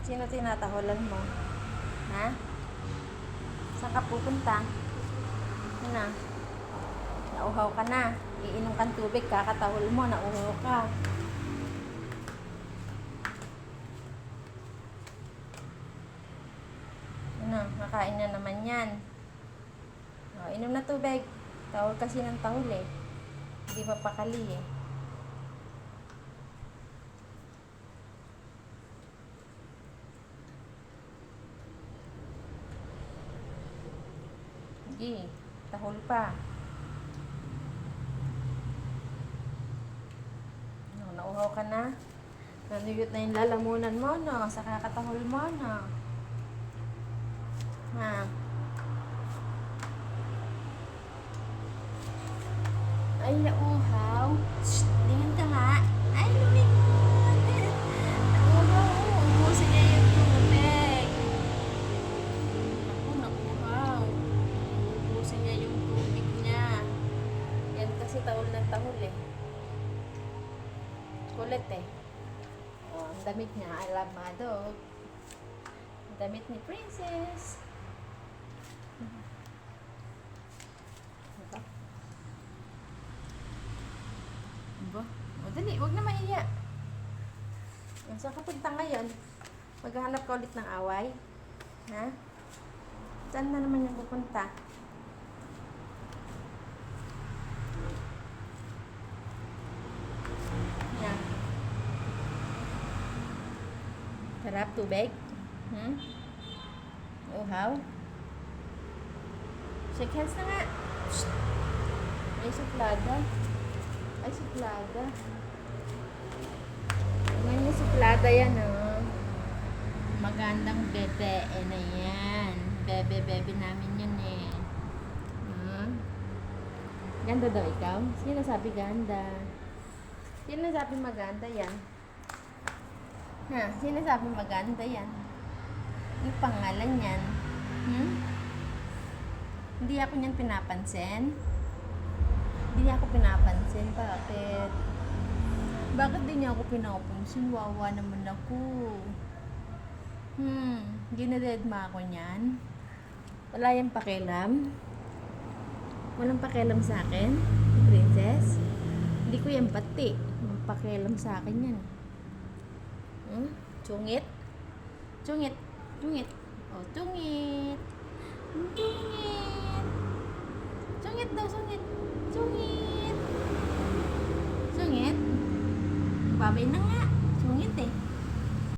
Sino tinatahulan mo? Ha? Saan ka pupunta? Ano na? Nauhaw ka na. Iinom kang tubig, kakatahol mo, nauhaw ka. Ano, nakain na naman yan. O, inom na tubig. Tahol kasi ng tahol eh. Hindi mapakali eh. Sige, tahol pa. No, nauhaw ka na. Nanuyot na yung lalamunan mo, no? Sa kakatahol mo, no? Ha? Ay, nauhaw. Shh, tingin ka nga. Ay, lumingon. Nauhaw. Ubusin niya yung tubig. Ako, nauhaw. Ubusin niya yung tubig niya. Yan kasi tahol ng tahol eh. Kulit eh. Oh, ang damit niya. I love my dog. Ang damit ni Princess. Diba? Diba? O, dali. Huwag na mahiya. Saan ka punta ngayon? Maghahanap ka ulit ng away? Ha? Saan na naman yung pupunta? Yan. Sarap tubig? Uhaw? Shake hands na nga. Shh. Ay, suplada. Ay, suplada. Ngayon yung suplada yan, oh. Magandang bebe. Na yan. Bebe namin yun, eh. Ganda daw ikaw? Sino sabi ganda? Sino sabi maganda yan? Ha? Sino sabi maganda yan? Yung pangalan yan. Hindi ako niyan pinapansin. Hindi niya ako pinapansin. Bakit? Bakit di niya ako pinapansin? Wawa naman ako. Ginadedma ako niyan. Wala yung pakialam. Walang pakialam sa akin, Princess. Hindi ko yan pati. Walang pakialam sa akin yan. Tungit? Tungit. Tungit. Oh, tungit. Tungit. Tungit daw, tungit. Tungit. Tungit. Babay na nga. Tungit eh.